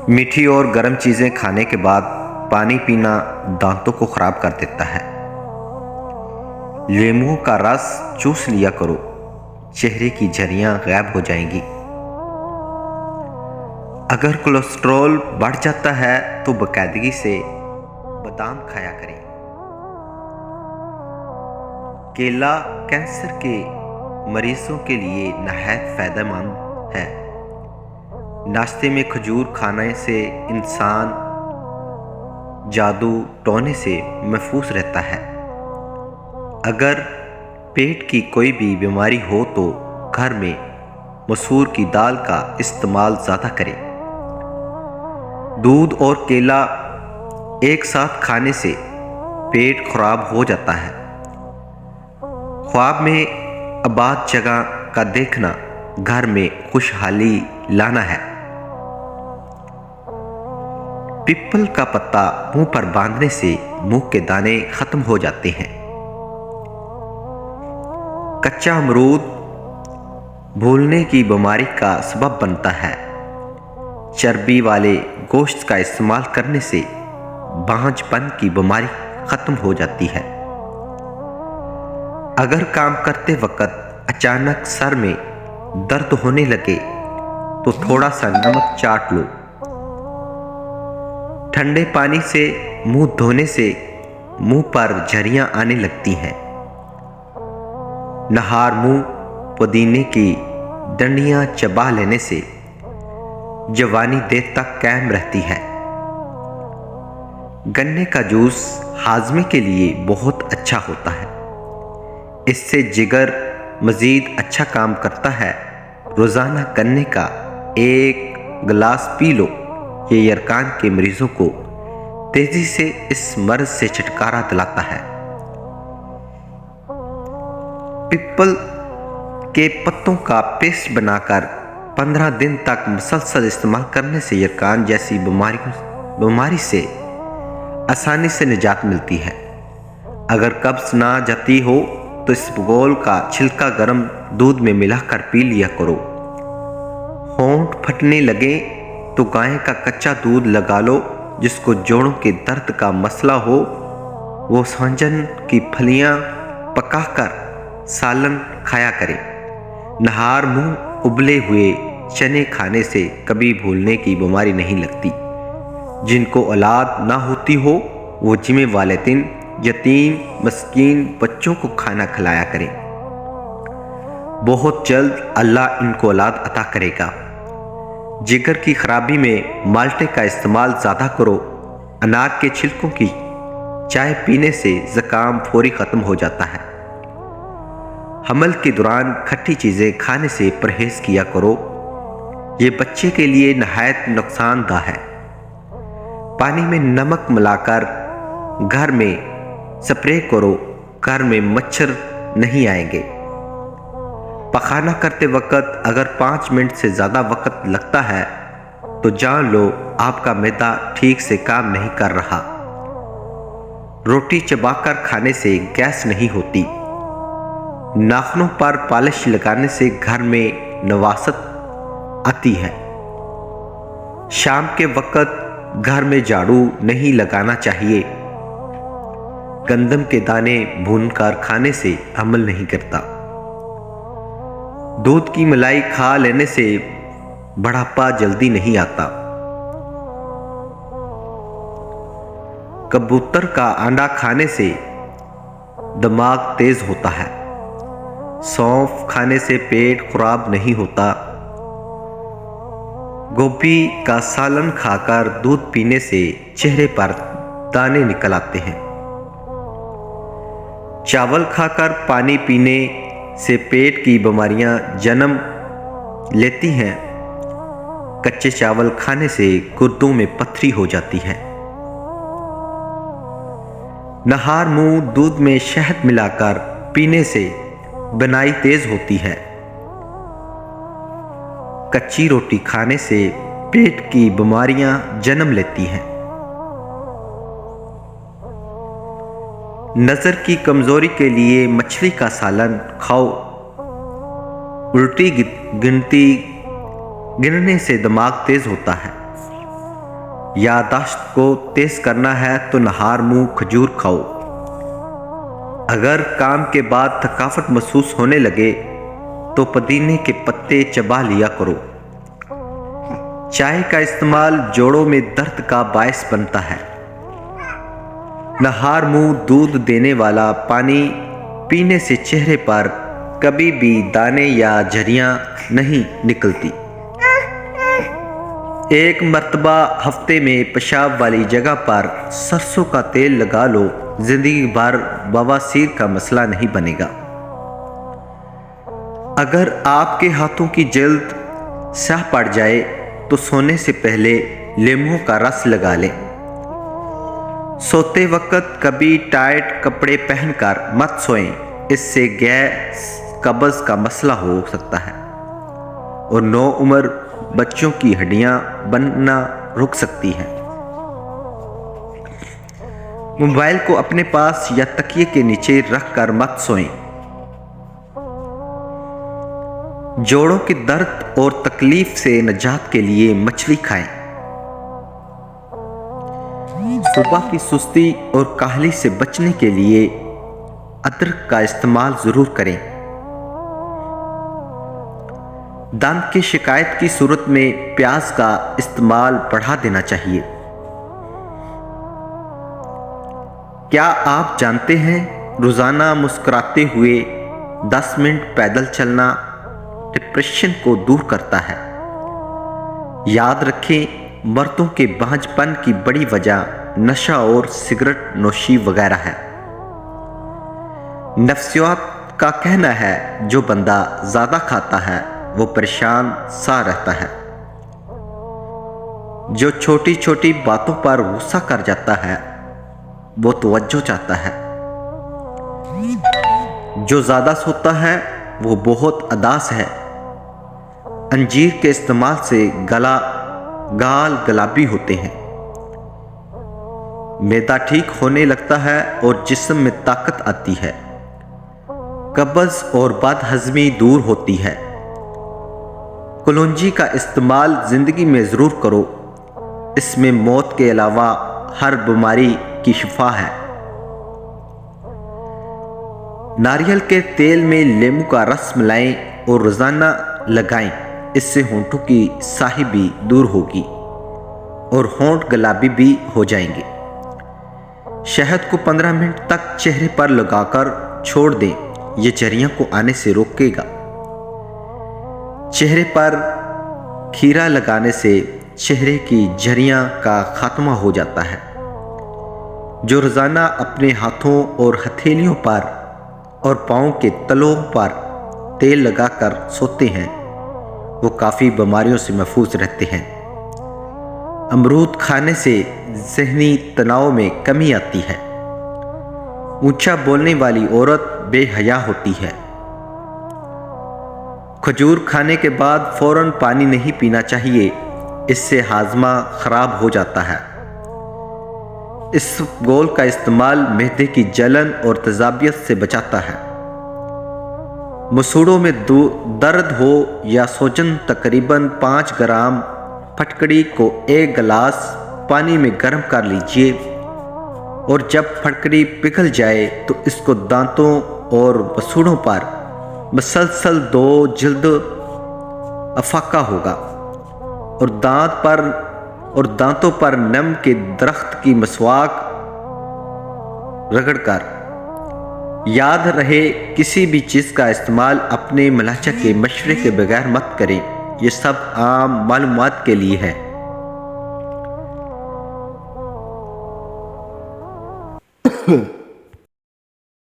میٹھی اور گرم چیزیں کھانے کے بعد پانی پینا دانتوں کو خراب کر دیتا ہے۔ لیموں کا رس چوس لیا کرو، چہرے کی جھریاں غائب ہو جائیں گی۔ اگر کولیسٹرول بڑھ جاتا ہے تو باقاعدگی سے بادام کھایا کریں۔ کیلا کینسر کے مریضوں کے لیے نہایت فائدہ مند ہے۔ ناشتے میں کھجور کھانے سے انسان جادو ٹونے سے محفوظ رہتا ہے۔ اگر پیٹ کی کوئی بھی بیماری ہو تو گھر میں مسور کی دال کا استعمال زیادہ کریں۔ دودھ اور کیلا ایک ساتھ کھانے سے پیٹ خراب ہو جاتا ہے۔ خواب میں آباد جگہ کا دیکھنا گھر میں خوشحالی لانا ہے۔ پیپل کا پتا منہ پر باندھنے سے منہ کے دانے ختم ہو جاتے ہیں۔ کچا امرود بھولنے کی بیماری کا سبب بنتا ہے۔ چربی والے گوشت کا استعمال کرنے سے بانجھ پن کی بیماری ختم ہو جاتی ہے۔ اگر کام کرتے وقت اچانک سر میں درد ہونے لگے تو تھوڑا سا نمک چاٹ لو۔ ٹھنڈے پانی سے منہ دھونے سے منہ پر جھریاں آنے لگتی ہیں۔ نہار منہ پودینے کی ڈنڈیاں چبا لینے سے جوانی دیر تک قائم رہتی ہے۔ گنے کا جوس ہاضمے کے لیے بہت اچھا ہوتا ہے۔ اس سے جگر مزید اچھا کام کرتا ہے۔ روزانہ گنے کا 1 گلاس پی لو۔ یہ یرقان کے مریضوں کو تیزی سے اس مرض سے چھٹکارا دلاتا ہے۔ پیپل کے پتوں کا پیسٹ بنا کر 15 دن تک مسلسل استعمال کرنے سے یرقان جیسی بیماری سے آسانی سے نجات ملتی ہے۔ اگر قبض نہ جاتی ہو تو اسبگول کا چھلکا گرم دودھ میں ملا کر پی لیا کرو۔ ہونٹ پھٹنے لگے تو گائے کا کچا دودھ لگا لو۔ جس کو جوڑوں کے درد کا مسئلہ ہو وہ سہجن کی پھلیاں پکا کر سالن کھایا کرے۔ نہار منہ ابلے ہوئے چنے کھانے سے کبھی بھولنے کی بیماری نہیں لگتی۔ جن کو اولاد نہ ہوتی ہو وہ جمع والدین یتیم مسکین بچوں کو کھانا کھلایا کریں۔ بہت جلد اللہ ان کو اولاد عطا کرے گا۔ جگر کی خرابی میں مالٹے کا استعمال زیادہ کرو۔ انار کے چھلکوں کی چائے پینے سے زکام فوری ختم ہو جاتا ہے۔ حمل کے دوران کھٹی چیزیں کھانے سے پرہیز کیا کرو۔ یہ بچے کے لیے نہایت نقصان دہ ہے۔ پانی میں نمک ملا کر گھر میں سپرے کرو۔ گھر میں مچھر نہیں آئیں گے۔ پخانہ کرتے وقت اگر 5 منٹ سے زیادہ وقت لگتا ہے تو جان لو آپ کا معدہ ٹھیک سے کام نہیں کر رہا۔ روٹی چبا کر کھانے سے گیس نہیں ہوتی۔ ناخنوں پر پالش لگانے سے گھر میں نواست آتی ہے۔ شام کے وقت گھر میں جھاڑو نہیں لگانا چاہیے۔ گندم کے دانے بھون کر کھانے سے عمل نہیں کرتا۔ دودھ کی ملائی کھا لینے سے بڑھاپا جلدی نہیں آتا۔ کبوتر کا انڈا کھانے سے دماغ تیز ہوتا ہے۔ سونف کھانے سے پیٹ خراب نہیں ہوتا۔ گوبھی کا سالن کھا کر دودھ پینے سے چہرے پر دانے نکل آتے ہیں۔ چاول کھا کر پانی پینے سے پیٹ کی بیماریاں جنم لیتی ہیں۔ کچے چاول کھانے سے گردوں میں پتھری ہو جاتی ہے۔ نہار منہ دودھ میں شہد ملا کر پینے سے بنائی تیز ہوتی ہے۔ کچی روٹی کھانے سے پیٹ کی بیماریاں جنم لیتی ہیں۔ نظر کی کمزوری کے لیے مچھلی کا سالن کھاؤ۔ الٹی گننے سے دماغ تیز ہوتا ہے۔ یادداشت کو تیز کرنا ہے تو نہار منہ کھجور کھاؤ۔ اگر کام کے بعد تھکاوٹ محسوس ہونے لگے تو پودینے کے پتے چبا لیا کرو۔ چائے کا استعمال جوڑوں میں درد کا باعث بنتا ہے۔ نہار منہ دودھ دینے والا پانی پینے سے چہرے پر کبھی بھی دانے یا جھریاں نہیں نکلتی۔ ایک مرتبہ ہفتے میں پیشاب والی جگہ پر سرسوں کا تیل لگا لو، زندگی بھر بواسیر کا مسئلہ نہیں بنے گا۔ اگر آپ کے ہاتھوں کی جلد سیاہ پڑ جائے تو سونے سے پہلے لیموں کا رس لگا لیں۔ سوتے وقت کبھی ٹائٹ کپڑے پہن کر مت سوئیں، اس سے گیس قبض کا مسئلہ ہو سکتا ہے اور نو عمر بچوں کی ہڈیاں بننا رک سکتی ہیں۔ موبائل کو اپنے پاس یا تکیے کے نیچے رکھ کر مت سوئیں۔ جوڑوں کے درد اور تکلیف سے نجات کے لیے مچھلی کھائیں۔ صبح کی سستی اور کاہلی سے بچنے کے لیے ادرک کا استعمال ضرور کریں۔ دانت کی شکایت کی صورت میں پیاز کا استعمال بڑھا دینا چاہیے۔ کیا آپ جانتے ہیں روزانہ مسکراتے ہوئے 10 منٹ پیدل چلنا ڈپریشن کو دور کرتا ہے؟ یاد رکھیں، مردوں کے بانجھ پن کی بڑی وجہ نشہ اور سگریٹ نوشی وغیرہ ہے۔ نفسیات کا کہنا ہے جو بندہ زیادہ کھاتا ہے وہ پریشان سا رہتا ہے۔ جو چھوٹی چھوٹی باتوں پر غصہ کر جاتا ہے وہ توجہ چاہتا ہے۔ جو زیادہ سوتا ہے وہ بہت اداس ہے۔ انجیر کے استعمال سے گال گلابی ہوتے ہیں، معدہ ٹھیک ہونے لگتا ہے اور جسم میں طاقت آتی ہے۔ قبض اور بد ہضمی دور ہوتی ہے۔ کلونجی کا استعمال زندگی میں ضرور کرو، اس میں موت کے علاوہ ہر بیماری کی شفا ہے۔ ناریل کے تیل میں لیموں کا رس ملائیں اور روزانہ لگائیں، اس سے ہونٹوں کی سیاہی بھی دور ہوگی اور ہونٹ گلابی بھی ہو جائیں گے۔ شہد کو 15 منٹ تک چہرے پر لگا کر چھوڑ دیں، یہ جھریاں کو آنے سے روکے گا۔ چہرے پر کھیرا لگانے سے چہرے کی جھریاں کا خاتمہ ہو جاتا ہے۔ جو روزانہ اپنے ہاتھوں اور ہتھیلیوں پر اور پاؤں کے تلوؤں پر تیل لگا کر سوتے ہیں وہ کافی بیماریوں سے محفوظ رہتے ہیں۔ امرود کھانے سے ذہنی تناؤ میں کمی آتی ہے۔ اونچا بولنے والی عورت بے حیا ہوتی ہے۔ کھجور کھانے کے بعد فوراً پانی نہیں پینا چاہیے، اس سے ہاضمہ خراب ہو جاتا ہے۔ اس گول کا استعمال معدے کی جلن اور تیزابیت سے بچاتا ہے۔ مسوڑوں میں درد ہو یا سوجن تقریباً 5 گرام پھٹکڑی کو 1 گلاس پانی میں گرم کر لیجئے اور جب پھٹکڑی پگھل جائے تو اس کو دانتوں اور مسوڑوں پر مسلسل 2 جلد افاقہ ہوگا اور دانتوں پر نم کے درخت کی مسواک رگڑ کر۔ یاد رہے کسی بھی چیز کا استعمال اپنے ملاچہ کے مشورے کے بغیر مت کریں، یہ سب عام معلومات کے لیے ہے۔